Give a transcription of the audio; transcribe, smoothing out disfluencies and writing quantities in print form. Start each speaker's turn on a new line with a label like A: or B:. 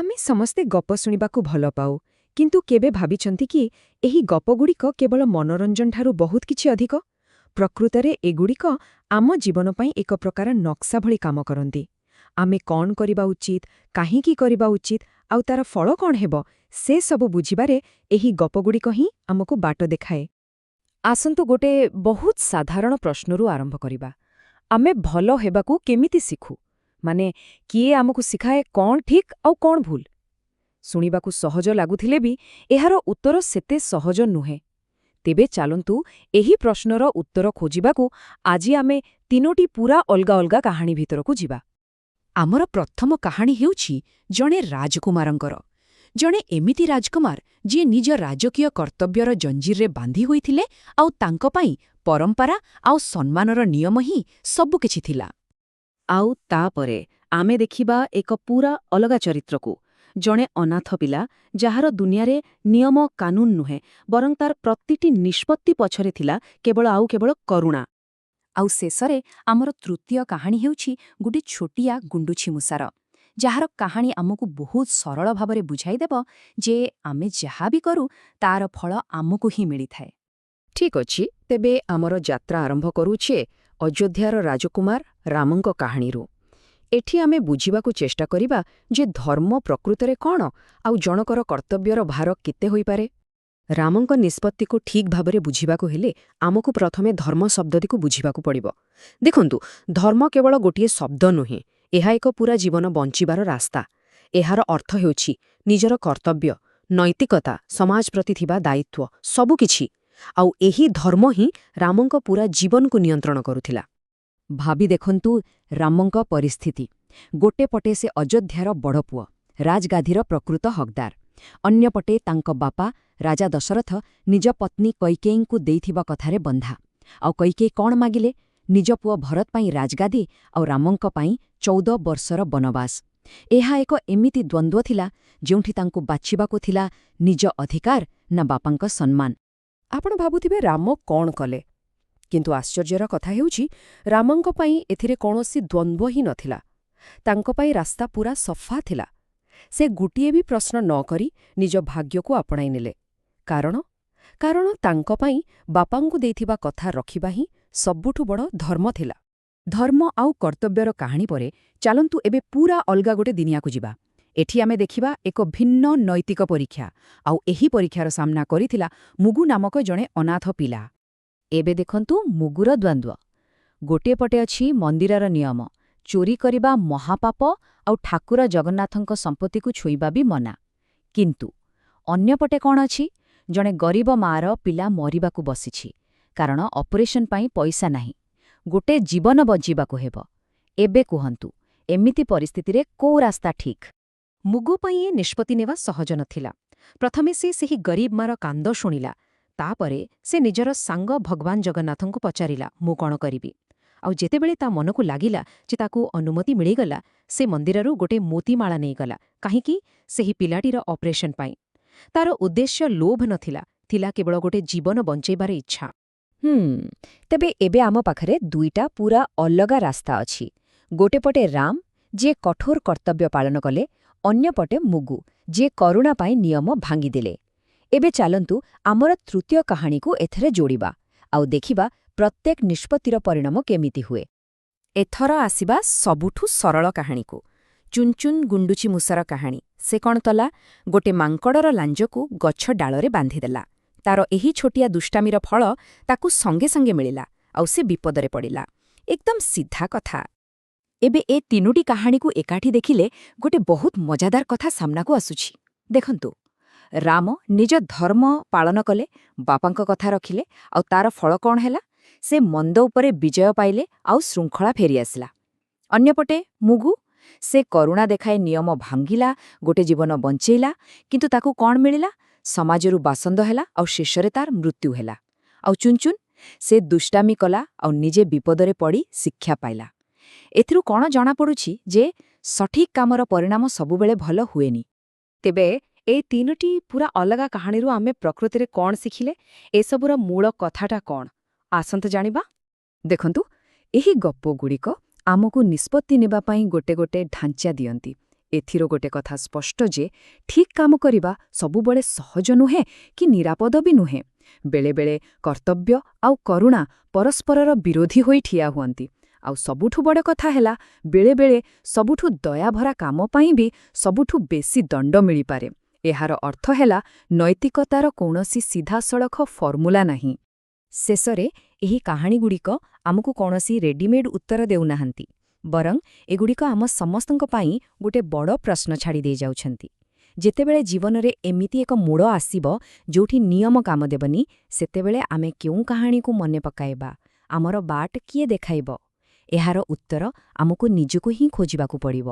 A: ଆମେ ସମସ୍ତେ ଗପ ଶୁଣିବାକୁ ଭଲ ପାଉ, କିନ୍ତୁ କେବେ ଭାବିଛନ୍ତି କି ଏହି ଗପଗୁଡ଼ିକ କେବଳ ମନୋରଞ୍ଜନଠାରୁ ବହୁତ କିଛି ଅଧିକ? ପ୍ରକୃତରେ ଏଗୁଡ଼ିକ ଆମ ଜୀବନ ପାଇଁ ଏକ ପ୍ରକାର ନକ୍ସା ଭଳି କାମ କରନ୍ତି। ଆମେ କଣ କରିବା ଉଚିତ, କାହିଁକି କରିବା ଉଚିତ, ଆଉ ତାର ଫଳ କଣ ହେବ, ସେ ସବୁ ବୁଝିବାରେ ଏହି ଗପଗୁଡ଼ିକ ହିଁ ଆମକୁ ବାଟ ଦେଖାଏ। ଆସନ୍ତୁ ଗୋଟେ ବହୁତ ସାଧାରଣ ପ୍ରଶ୍ନରୁ ଆରମ୍ଭ କରିବା। ଆମେ ଭଲ ହେବାକୁ କେମିତି ଶିଖୁ? ମାନେ, କିଏ ଆମକୁ ଶିଖାଏ କଣ ଠିକ୍ ଆଉ କଣ ଭୁଲ? ଶୁଣିବାକୁ ସହଜ ଲାଗୁଥିଲେ ବି ଏହାର ଉତ୍ତର ସେତେ ସହଜ ନୁହେଁ। ତେବେ ଚାଲନ୍ତୁ ଏହି ପ୍ରଶ୍ନର ଉତ୍ତର ଖୋଜିବାକୁ ଆଜି ଆମେ ତିନୋଟି ପୂରା ଅଲଗା ଅଲଗା କାହାଣୀ ଭିତରକୁ ଯିବା। ଆମର ପ୍ରଥମ କାହାଣୀ ହେଉଛି ଜଣେ ରାଜକୁମାରଙ୍କର। ଜଣେ ଏମିତି ରାଜକୁମାର ଯିଏ ନିଜ ରାଜକୀୟ କର୍ତ୍ତବ୍ୟର ଜଞ୍ଜିରରେ ବାନ୍ଧି ହୋଇଥିଲେ, ଆଉ ତାଙ୍କ ପାଇଁ ପରମ୍ପରା ଆଉ ସମ୍ମାନର ନିୟମ ହିଁ ସବୁକିଛି ଥିଲା। ଆଉ ତାପରେ ଆମେ ଦେଖିବା ଏକ ପୂରା ଅଲଗା ଚରିତ୍ରକୁ, ଜଣେ ଅନାଥ ପିଲା ଯାହାର ଦୁନିଆରେ ନିୟମ କାନୁନ ନୁହେଁ, ବରଂ ତାର ପ୍ରତିଟି ନିଷ୍ପତ୍ତି ପଛରେ ଥିଲା କେବଳ କରୁଣା। ଆଉ ଶେଷରେ ଆମର ତୃତୀୟ କାହାଣୀ ହେଉଛି ଗୋଟିଏ ଛୋଟିଆ ଗୁଣ୍ଡୁଛି ମୂଷାର, ଯାହାର କାହାଣୀ ଆମକୁ ବହୁତ ସରଳ ଭାବରେ ବୁଝାଇଦେବ ଯେ ଆମେ ଯାହା ବି କରୁ ତାର ଫଳ ଆମକୁ ହିଁ ମିଳିଥାଏ। ଠିକ୍ ଅଛି, ତେବେ ଆମର ଯାତ୍ରା ଆରମ୍ଭ କରୁଛେ ଅଯୋଧ୍ୟାର ରାଜକୁମାର ରାମଙ୍କ କାହାଣୀରୁ। ଏଠି ଆମେ ବୁଝିବାକୁ ଚେଷ୍ଟା କରିବା ଯେ ଧର୍ମ ପ୍ରକୃତରେ କଣ, ଆଉ ଜଣକର କର୍ତ୍ତବ୍ୟର ଭାର କେତେ ହୋଇପାରେ। ରାମଙ୍କ ନିଷ୍ପତ୍ତିକୁ ଠିକ୍ ଭାବରେ ବୁଝିବାକୁ ହେଲେ ଆମକୁ ପ୍ରଥମେ ଧର୍ମ ଶବ୍ଦଟିକୁ ବୁଝିବାକୁ ପଡ଼ିବ। ଦେଖନ୍ତୁ, ଧର୍ମ କେବଳ ଗୋଟିଏ ଶବ୍ଦ ନୁହେଁ, ଏହା ଏକ ପୂରା ଜୀବନ ବଞ୍ଚିବାର ରାସ୍ତା। ଏହାର ଅର୍ଥ ହେଉଛି ନିଜର କର୍ତ୍ତବ୍ୟ, ନୈତିକତା, ସମାଜ ପ୍ରତି ଥିବା ଦାୟିତ୍ୱ, ସବୁକିଛି। ଆଉ ଏହି ଧର୍ମ ହିଁ ରାମଙ୍କ ପୂରା ଜୀବନକୁ ନିୟନ୍ତ୍ରଣ କରୁଥିଲା। ଭାବି ଦେଖନ୍ତୁ ରାମଙ୍କ ପରିସ୍ଥିତି। ଗୋଟେ ପଟେ ସେ ଅଯୋଧ୍ୟାର ବଡ଼ପୁଅ, ରାଜଗାଧିର ପ୍ରକୃତ ହକଦାର। ଅନ୍ୟପଟେ ତାଙ୍କ ବାପା ରାଜା ଦଶରଥ ନିଜ ପତ୍ନୀ କୈକେୟୀଙ୍କୁ ଦେଇଥିବା କଥାରେ ବନ୍ଧା। ଆଉ କୈକେୟୀ କଣ ମାଗିଲେ? ନିଜ ପୁଅ ଭରତ ପାଇଁ ରାଜଗାଦି ଆଉ ରାମଙ୍କ ପାଇଁ 14 ବର୍ଷର ବନବାସ। ଏହା ଏକ ଏମିତି ଦ୍ୱନ୍ଦ୍ୱ ଥିଲା ଯେଉଁଠି ତାଙ୍କୁ ବାଛିବାକୁ ଥିଲା ନିଜ ଅଧିକାର ନା ବାପାଙ୍କ ସମ୍ମାନ। ଆପଣ ଭାବୁଥିବେ ରାମ କଣ କଲେ? କିନ୍ତୁ ଆଶ୍ଚର୍ଯ୍ୟର କଥା ହେଉଛି, ରାମଙ୍କ ପାଇଁ ଏଥିରେ କୌଣସି ଦ୍ୱନ୍ଦ୍ୱ ହିଁ ନଥିଲା। ତାଙ୍କ ପାଇଁ ରାସ୍ତା ପୂରା ସଫା ଥିଲା। ସେ ଗୋଟିଏ ବି ପ୍ରଶ୍ନ ନ କରି ନିଜ ଭାଗ୍ୟକୁ ଆପଣାଇ ନେଲେ। କାରଣ ତାଙ୍କ ପାଇଁ ବାପାଙ୍କୁ ଦେଇଥିବା କଥା ରଖିବା ହିଁ ସବୁଠୁ ବଡ଼ ଧର୍ମ ଥିଲା। ଧର୍ମ ଆଉ କର୍ତ୍ତବ୍ୟର କାହାଣୀ ପରେ ଚାଲନ୍ତୁ ଏବେ ପୂରା ଅଲଗା ଗୋଟେ ଦୁନିଆକୁ ଯିବା। ଏଠି ଆମେ ଦେଖିବା ଏକ ଭିନ୍ନ ନୈତିକ ପରୀକ୍ଷା, ଆଉ ଏହି ପରୀକ୍ଷାର ସାମ୍ନା କରିଥିଲା ମୁଗୁ ନାମକ ଜଣେ ଅନାଥ ପିଲା। ଏବେ ଦେଖନ୍ତୁ ମୁଗୁର ଦ୍ୱନ୍ଦ୍ୱ। ଗୋଟିଏ ପଟେ ଅଛି ମନ୍ଦିରର ନିୟମ, ଚୋରି କରିବା ମହାପାପ ଆଉ ଠାକୁର ଜଗନ୍ନାଥଙ୍କ ସମ୍ପତ୍ତିକୁ ଛୁଇଁବା ବି ମନା। କିନ୍ତୁ ଅନ୍ୟପଟେ କଣ ଅଛି? ଜଣେ ଗରିବ ମାଆର ପିଲା ମରିବାକୁ ବସିଛି, କାରଣ ଅପରେସନ ପାଇଁ ପଇସା ନାହିଁ। ଗୋଟେ ଜୀବନ ବଞ୍ଚିବାକୁ ହେବ। ଏବେ କୁହନ୍ତୁ, ଏମିତି ପରିସ୍ଥିତିରେ କୋଉ ରାସ୍ତା ଠିକ୍? ମୁଗୁ ପାଇଁ ଏ ନିଷ୍ପତ୍ତି ନେବା ସହଜ ନଥିଲା। ପ୍ରଥମେ ସେ ସେହି ଗରିବ ମାର କାନ୍ଦ ଶୁଣିଲା। ତାପରେ ସେ ନିଜର ସାଙ୍ଗ ଭଗବାନ ଜଗନ୍ନାଥଙ୍କୁ ପଚାରିଲା, ମୁଁ କଣ କରିବି? ଆଉ ଯେତେବେଳେ ତା ମନକୁ ଲାଗିଲା ଯେ ତାକୁ ଅନୁମତି ମିଳିଗଲା, ସେ ମନ୍ଦିରରୁ ଗୋଟେ ମୋତିମାଳା ନେଇଗଲା। କାହିଁକି? ସେହି ପିଲାଟିର ଅପରେସନ ପାଇଁ। ତାର ଉଦ୍ଦେଶ୍ୟ ଲୋଭ ନଥିଲା, ଥିଲା କେବଳ ଗୋଟେ ଜୀବନ ବଞ୍ଚାଇବାର ଇଚ୍ଛା। ତେବେ ଏବେ ଆମ ପାଖରେ ଦୁଇଟା ପୂରା ଅଲଗା ରାସ୍ତା ଅଛି। ଗୋଟେ ପଟେ ରାମ, ଯିଏ କଠୋର କର୍ତ୍ତବ୍ୟ ପାଳନ କଲେ, ଅନ୍ୟପଟେ ମୁଗୁ, ଯିଏ କରୁଣା ପାଇଁ ନିୟମ ଭାଙ୍ଗିଦେଲେ। ଏବେ ଚାଲନ୍ତୁ ଆମର ତୃତୀୟ କାହାଣୀକୁ ଏଥିରେ ଯୋଡ଼ିବା, ଆଉ ଦେଖିବା ପ୍ରତ୍ୟେକ ନିଷ୍ପତ୍ତିର ପରିଣାମ କେମିତି ହୁଏ। ଏଥର ଆସିବା ସବୁଠୁ ସରଳ କାହାଣୀକୁ, ଚୁନଚୁନ ଗୁଣ୍ଡୁଚି ମୂଷାର କାହାଣୀ। ସେ କଣ କଲା? ଗୋଟେ ମାଙ୍କଡ଼ର ଲାଞ୍ଜକୁ ଗଛ ଡାଳରେ ବାନ୍ଧିଦେଲା। ତାର ଏହି ଛୋଟିଆ ଦୁଷ୍ଟାମିର ଫଳ ତାକୁ ସଙ୍ଗେ ସଙ୍ଗେ ମିଳିଲା, ଆଉ ସେ ବିପଦରେ ପଡ଼ିଲା। ଏକଦମ ସିଧା କଥା। ଏବେ ଏ ତିନୋଟି କାହାଣୀକୁ ଏକାଠି ଦେଖିଲେ ଗୋଟେ ବହୁତ ମଜାଦାର କଥା ସାମ୍ନାକୁ ଆସୁଛି। ଦେଖନ୍ତୁ, ରାମ ନିଜ ଧର୍ମ ପାଳନ କଲେ, ବାପାଙ୍କ କଥା ରଖିଲେ, ଆଉ ତାର ଫଳ କଣ ହେଲା? ସେ ମନ୍ଦ ଉପରେ ବିଜୟ ପାଇଲେ ଆଉ ଶୃଙ୍ଖଳା ଫେରିଆସିଲା। ଅନ୍ୟପଟେ ମୁଗୁ, ସେ କରୁଣା ଦେଖାଇ ନିୟମ ଭାଙ୍ଗିଲା, ଗୋଟେ ଜୀବନ ବଞ୍ଚେଇଲା, କିନ୍ତୁ ତାକୁ କଣ ମିଳିଲା? ସମାଜରୁ ବାସନ୍ଦ ହେଲା, ଆଉ ଶେଷରେ ତାର ମୃତ୍ୟୁ ହେଲା। ଆଉ ଚୁନଚୁନ, ସେ ଦୁଷ୍ଟାମି କଲା ଆଉ ନିଜେ ବିପଦରେ ପଡ଼ି ଶିକ୍ଷା ପାଇଲା। ଏଥିରୁ କଣ ଜଣାପଡ଼ୁଛି ଯେ ସଠିକ୍ କାମର ପରିଣାମ ସବୁବେଳେ ଭଲ ହୁଏନି। ତେବେ এই ତିନୋଟି ପୂରା ଅଲଗା କାହାଣୀରୁ ଆମେ ପ୍ରକୃତିରେ କଣ ଶିଖିଲେ? ଏସବୁର ମୂଳ କଥାଟା କଣ? ଆସନ୍ତୁ ଜାଣିବା। ଦେଖନ୍ତୁ, ଏହି ଗପଗୁଡ଼ିକ ଆମକୁ ନିଷ୍ପତ୍ତି ନେବା ପାଇଁ ଗୋଟେ ଢାଞ୍ଚା ଦିଅନ୍ତି। ଏଥିରୁ ଗୋଟେ କଥା ସ୍ପଷ୍ଟ ଯେ ଠିକ୍ କାମ କରିବା ସବୁବେଳେ ସହଜ ନୁହେଁ କି ନିରାପଦ ବି ନୁହେଁ। ବେଳେବେଳେ କର୍ତ୍ତବ୍ୟ ଆଉ କରୁଣା ପରସ୍ପରର ବିରୋଧୀ ହୋଇ ଠିଆ ହୁଅନ୍ତି। ଆଉ ସବୁଠୁ ବଡ଼ କଥା ହେଲା, ବେଳେବେଳେ ସବୁଠୁ ଦୟାଭରା କାମ ପାଇଁ ବି ସବୁଠୁ ବେଶି ଦଣ୍ଡ ମିଳିପାରେ। ଏହାର ଅର୍ଥ ହେଲା, ନୈତିକତାର କୌଣସି ସିଧାସଳଖ ଫର୍ମୁଲା ନାହିଁ। ଶେଷରେ ଏହି କାହାଣୀଗୁଡ଼ିକ ଆମକୁ କୌଣସି ରେଡିମେଡ୍ ଉତ୍ତର ଦେଉନାହାନ୍ତି, ବରଂ ଏଗୁଡ଼ିକ ଆମ ସମସ୍ତଙ୍କ ପାଇଁ ଗୋଟେ ବଡ଼ ପ୍ରଶ୍ନ ଛାଡ଼ି ଦେଇଯାଉଛନ୍ତି। ଯେତେବେଳେ ଜୀବନରେ ଏମିତି ଏକ ମୋଡ଼ ଆସିବ ଯୋଉଠି ନିୟମ କାମ ଦେବନି, ସେତେବେଳେ ଆମେ କେଉଁ କାହାଣୀକୁ ମନେ ପକାଇବା? ଆମର ବାଟ କିଏ ଦେଖାଇବ? ଏହାର ଉତ୍ତର ଆମକୁ ନିଜକୁ ହିଁ ଖୋଜିବାକୁ ପଡ଼ିବ।